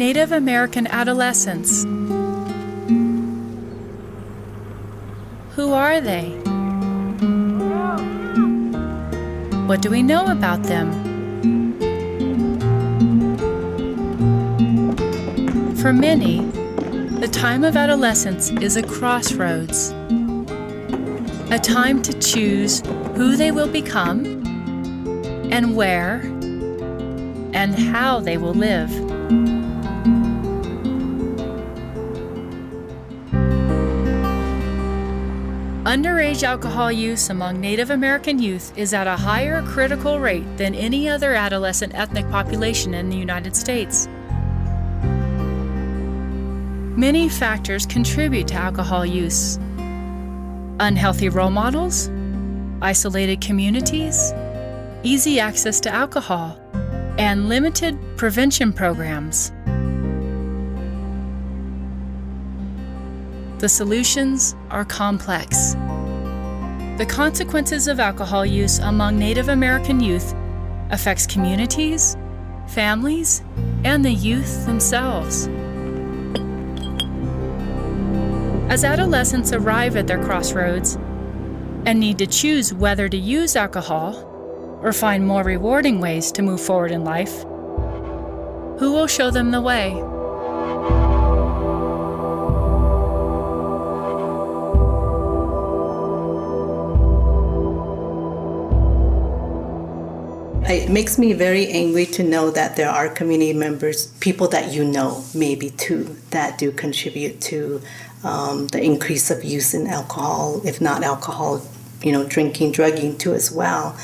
Native American adolescents. Who are they? What do we know about them? For many, the time of adolescence is a crossroads, a time to choose who they will become and where and how they will live. Underage alcohol use among Native American youth is at a higher critical rate than any other adolescent ethnic population in the United States. Many factors contribute to alcohol use. Unhealthy role models, isolated communities, easy access to alcohol, and limited prevention programs. The solutions are complex. The consequences of alcohol use among Native American youth affects communities, families, and the youth themselves. As adolescents arrive at their crossroads and need to choose whether to use alcohol or find more rewarding ways to move forward in life, who will show them the way? It makes me very angry to know that there are community members, people that you know, maybe too, that do contribute to the increase of use in alcohol, if not alcohol, drinking, drugging too as well.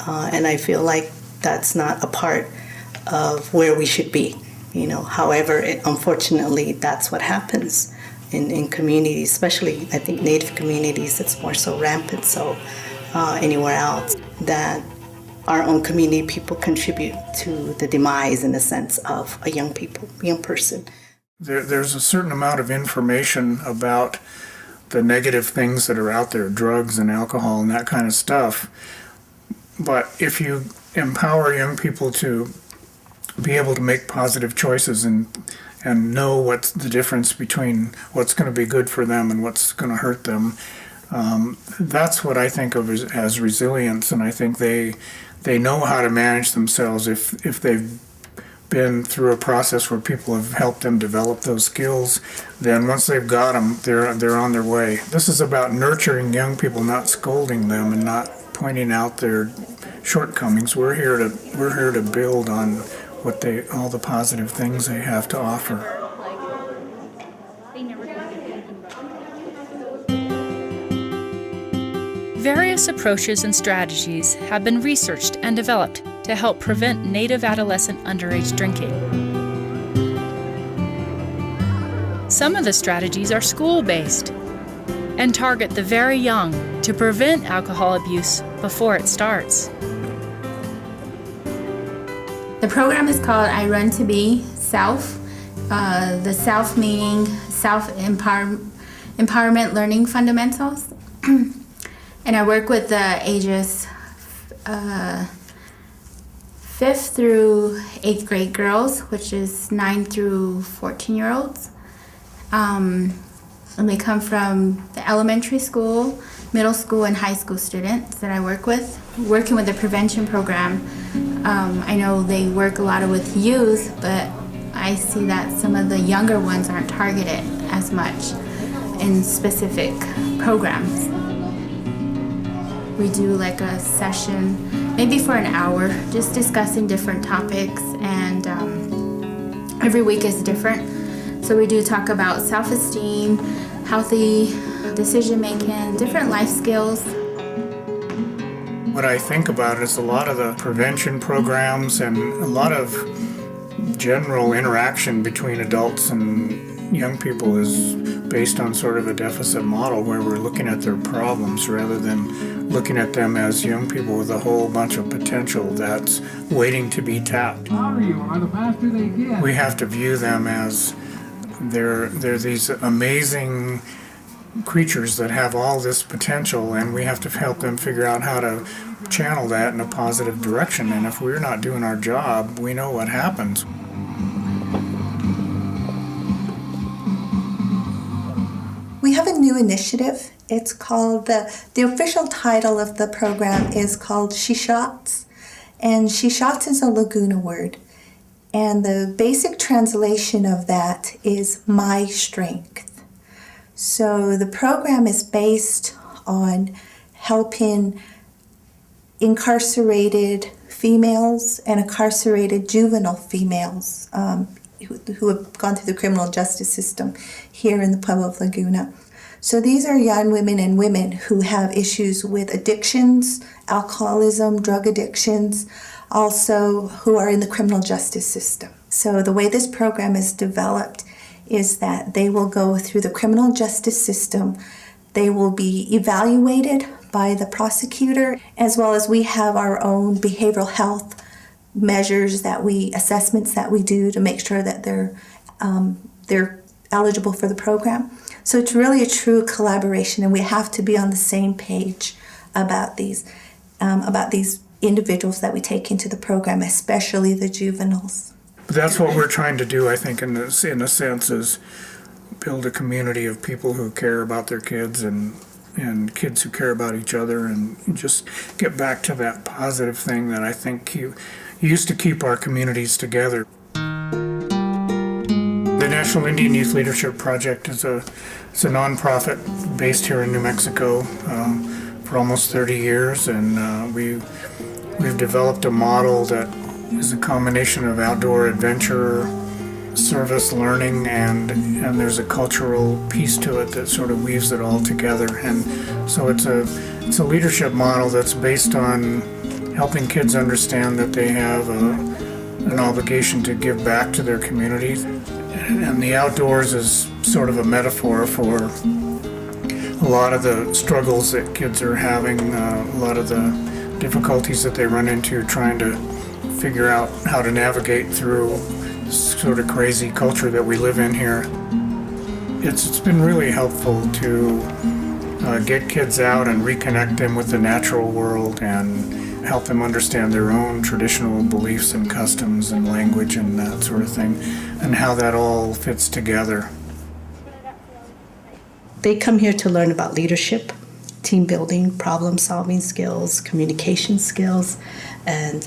And I feel like that's not a part of where we should be. However, unfortunately, that's what happens in communities, especially I think Native communities. It's more so rampant. So anywhere else that our own community people contribute to the demise, in a sense, of a young person. There's a certain amount of information about the negative things that are out there, drugs and alcohol and that kind of stuff. But if you empower young people to be able to make positive choices and know what's the difference between what's going to be good for them and what's going to hurt them, that's what I think of as resilience. And I think they know how to manage themselves if they've been through a process where people have helped them develop those skills. Then once they've got them, they're on their way. This is about nurturing young people, not scolding them and not pointing out their shortcomings. We're here to build on all the positive things they have to offer. Various approaches and strategies have been researched and developed to help prevent Native adolescent underage drinking. Some of the strategies are school-based and target the very young to prevent alcohol abuse before it starts. The program is called I Run to Be Self. The self meaning self-empowerment learning fundamentals. And I work with the ages 5th through 8th grade girls, which is 9 through 14-year-olds. And they come from the elementary school, middle school, and high school students that I work with. Working with the prevention program, I know they work a lot with youth, but I see that some of the younger ones aren't targeted as much in specific programs. We do like a session, maybe for an hour, just discussing different topics, and every week is different. So we do talk about self-esteem, healthy decision-making, different life skills. What I think about is a lot of the prevention programs and a lot of general interaction between adults and young people is based on sort of a deficit model where we're looking at their problems rather than looking at them as young people with a whole bunch of potential that's waiting to be tapped. We have to view them as they're these amazing creatures that have all this potential, and we have to help them figure out how to channel that in a positive direction. And if we're not doing our job, we know what happens. new initiative. It's called, the official title of the program is called She Shots. And She Shots is a Laguna word. And the basic translation of that is my strength. So the program is based on helping incarcerated females and incarcerated juvenile females who have gone through the criminal justice system here in the Pueblo of Laguna. So these are young women and women who have issues with addictions, alcoholism, drug addictions, also who are in the criminal justice system. So the way this program is developed is that they will go through the criminal justice system. They will be evaluated by the prosecutor, as well as we have our own behavioral health measures assessments that we do to make sure that they're eligible for the program. So it's really a true collaboration, and we have to be on the same page about these individuals that we take into the program, especially the juveniles. But that's what we're trying to do, I think, in a sense, is build a community of people who care about their kids and kids who care about each other, and just get back to that positive thing that I think used to keep our communities together. The National Indian Youth Leadership Project is a nonprofit based here in New Mexico for almost 30 years, and we've developed a model that is a combination of outdoor adventure, service, learning, and there's a cultural piece to it that sort of weaves it all together. And so it's a leadership model that's based on helping kids understand that they have an obligation to give back to their communities. And the outdoors is sort of a metaphor for a lot of the struggles that kids are having, a lot of the difficulties that they run into trying to figure out how to navigate through this sort of crazy culture that we live in here. It's been really helpful to get kids out and reconnect them with the natural world and help them understand their own traditional beliefs and customs and language and that sort of thing, and how that all fits together. They come here to learn about leadership, team building, problem solving skills, communication skills, and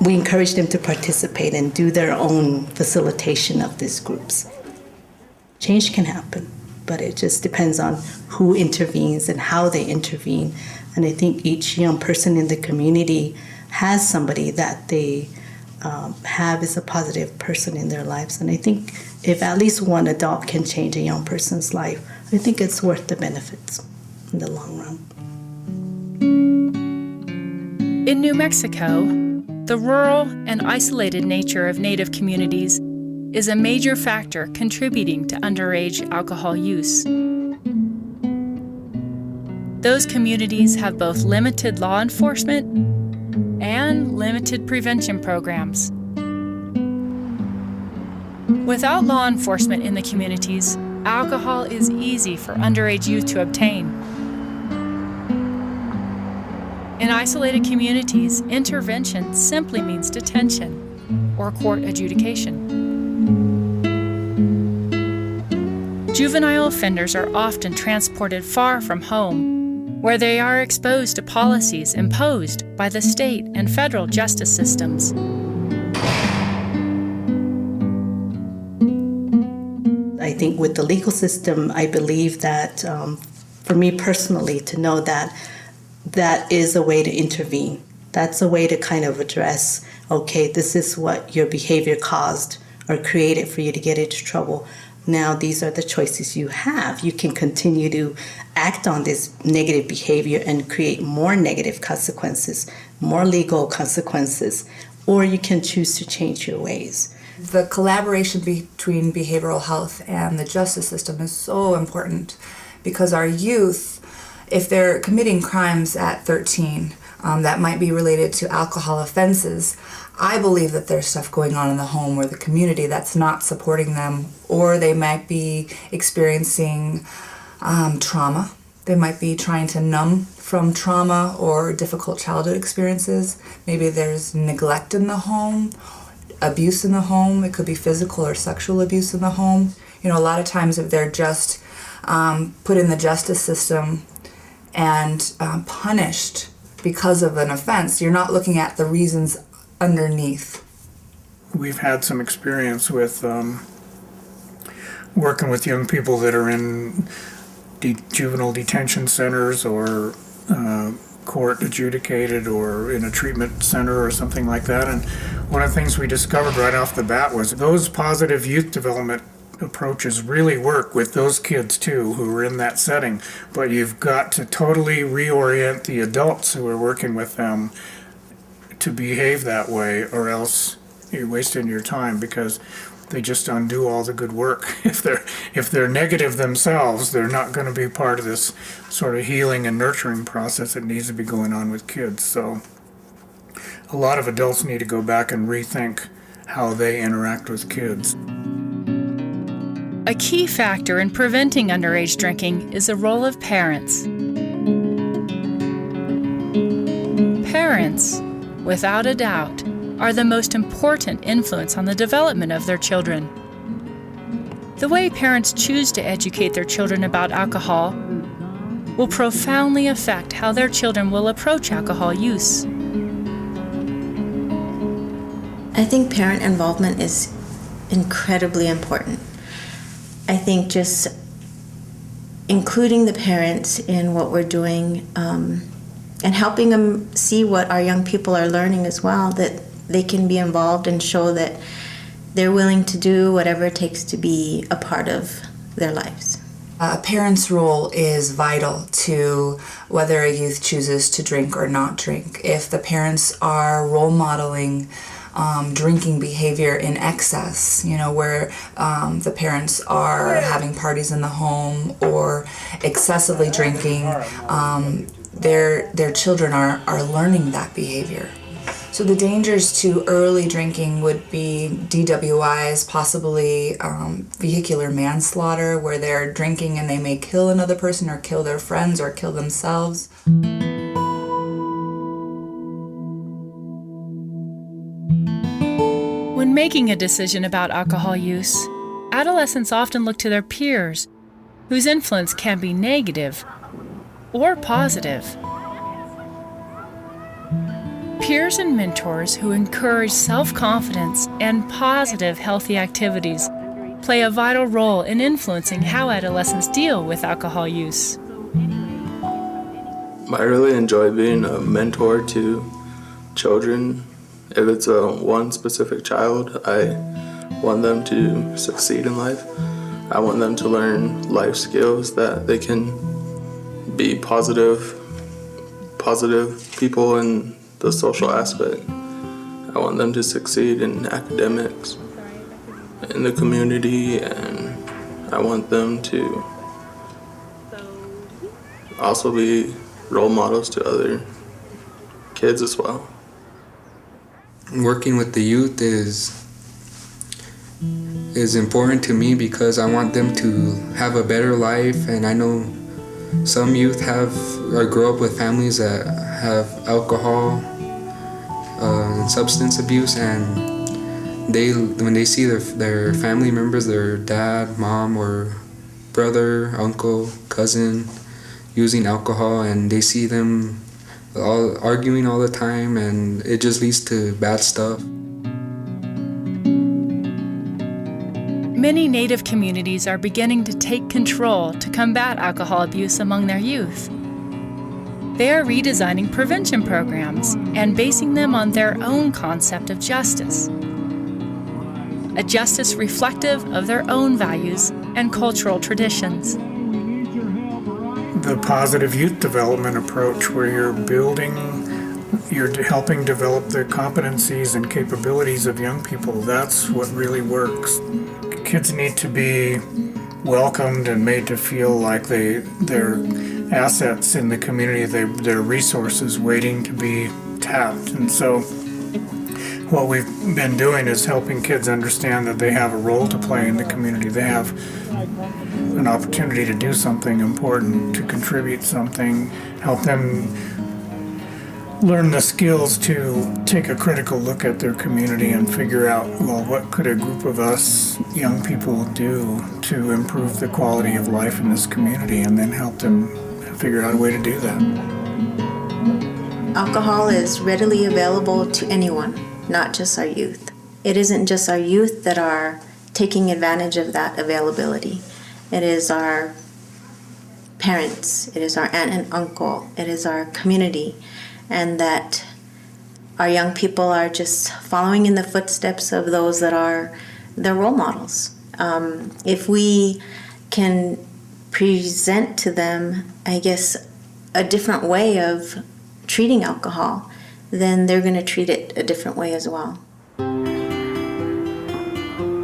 we encourage them to participate and do their own facilitation of these groups. Change can happen, but it just depends on who intervenes and how they intervene. And I think each young person in the community has somebody that they have as a positive person in their lives. And I think if at least one adult can change a young person's life, I think it's worth the benefits in the long run. In New Mexico, the rural and isolated nature of Native communities is a major factor contributing to underage alcohol use. Those communities have both limited law enforcement and limited prevention programs. Without law enforcement in the communities, alcohol is easy for underage youth to obtain. In isolated communities, intervention simply means detention or court adjudication. Juvenile offenders are often transported far from home, where they are exposed to policies imposed by the state and federal justice systems. I think with the legal system, I believe that for me personally, to know that that is a way to intervene. That's a way to kind of address, okay, this is what your behavior caused or created for you to get into trouble. Now these are the choices you have. You can continue to act on this negative behavior and create more negative consequences, more legal consequences, or you can choose to change your ways. The collaboration between behavioral health and the justice system is so important, because our youth, if they're committing crimes at 13 that might be related to alcohol offenses, I believe that there's stuff going on in the home or the community that's not supporting them, or they might be experiencing trauma. They might be trying to numb from trauma or difficult childhood experiences. Maybe there's neglect in the home, abuse in the home. It could be physical or sexual abuse in the home. You know, a lot of times if they're just put in the justice system and punished because of an offense, you're not looking at the reasons underneath. We've had some experience with working with young people that are in juvenile detention centers or court adjudicated or in a treatment center or something like that. And one of the things we discovered right off the bat was those positive youth development approaches really work with those kids too who are in that setting. But you've got to totally reorient the adults who are working with them to behave that way, or else you're wasting your time, because they just undo all the good work. If they're negative themselves, they're not going to be part of this sort of healing and nurturing process that needs to be going on with kids. So a lot of adults need to go back and rethink how they interact with kids. A key factor in preventing underage drinking is the role of parents. Parents, without a doubt, are the most important influence on the development of their children. The way parents choose to educate their children about alcohol will profoundly affect how their children will approach alcohol use. I think parent involvement is incredibly important. I think just including the parents in what we're doing and helping them see what our young people are learning as well, that they can be involved and show that they're willing to do whatever it takes to be a part of their lives. A parent's role is vital to whether a youth chooses to drink or not drink. If the parents are role modeling drinking behavior in excess, you know, where the parents are having parties in the home or excessively drinking, their children are learning that behavior. So the dangers to early drinking would be DWIs, possibly vehicular manslaughter, where they're drinking and they may kill another person or kill their friends or kill themselves. When making a decision about alcohol use, adolescents often look to their peers, whose influence can be negative or positive. Peers and mentors who encourage self-confidence and positive, healthy activities play a vital role in influencing how adolescents deal with alcohol use. I really enjoy being a mentor to children. If it's one specific child, I want them to succeed in life. I want them to learn life skills that they can be positive people in the social aspect. I want them to succeed in academics, in the community, and I want them to also be role models to other kids as well. Working with the youth is important to me because I want them to have a better life, and I know some youth grow up with families that have alcohol and substance abuse, and when they see their family members, their dad, mom, or brother, uncle, cousin using alcohol, and they see them all arguing all the time, and it just leads to bad stuff. Many Native communities are beginning to take control to combat alcohol abuse among their youth. They are redesigning prevention programs and basing them on their own concept of justice. A justice reflective of their own values and cultural traditions. The positive youth development approach, where you're helping develop the competencies and capabilities of young people, that's what really works. Kids need to be welcomed and made to feel like they're assets in the community, they're resources waiting to be tapped. And so what we've been doing is helping kids understand that they have a role to play in the community. They have an opportunity to do something important, to contribute something, help them learn the skills to take a critical look at their community and figure out, well, what could a group of us young people do to improve the quality of life in this community, and then help them figure out a way to do that. Alcohol is readily available to anyone, not just our youth. It isn't just our youth that are taking advantage of that availability. It is our parents, it is our aunt and uncle, it is our community, and that our young people are just following in the footsteps of those that are their role models. If we can present to them, I guess, a different way of treating alcohol, then they're going to treat it a different way as well.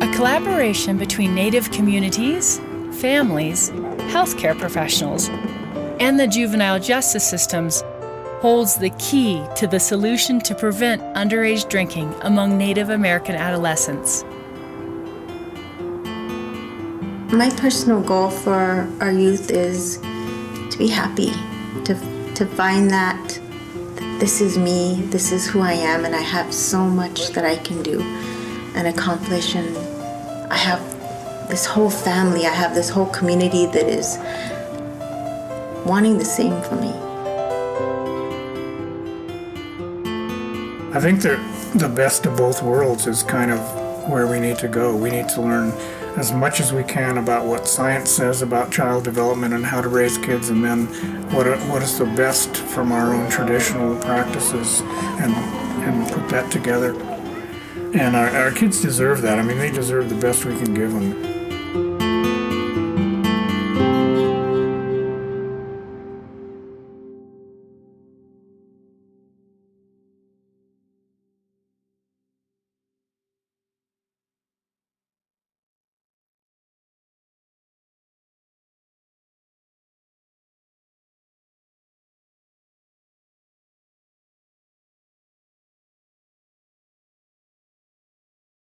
A collaboration between Native communities, families, healthcare professionals, and the juvenile justice systems holds the key to the solution to prevent underage drinking among Native American adolescents. My personal goal for our youth is to be happy, to find that this is me, this is who I am, and I have so much that I can do and accomplish, and I have this whole family, I have this whole community that is wanting the same for me. I think the best of both worlds is kind of where we need to go. We need to learn as much as we can about what science says about child development and how to raise kids, and then what is the best from our own traditional practices, and put that together. And our kids deserve that. I mean, they deserve the best we can give them.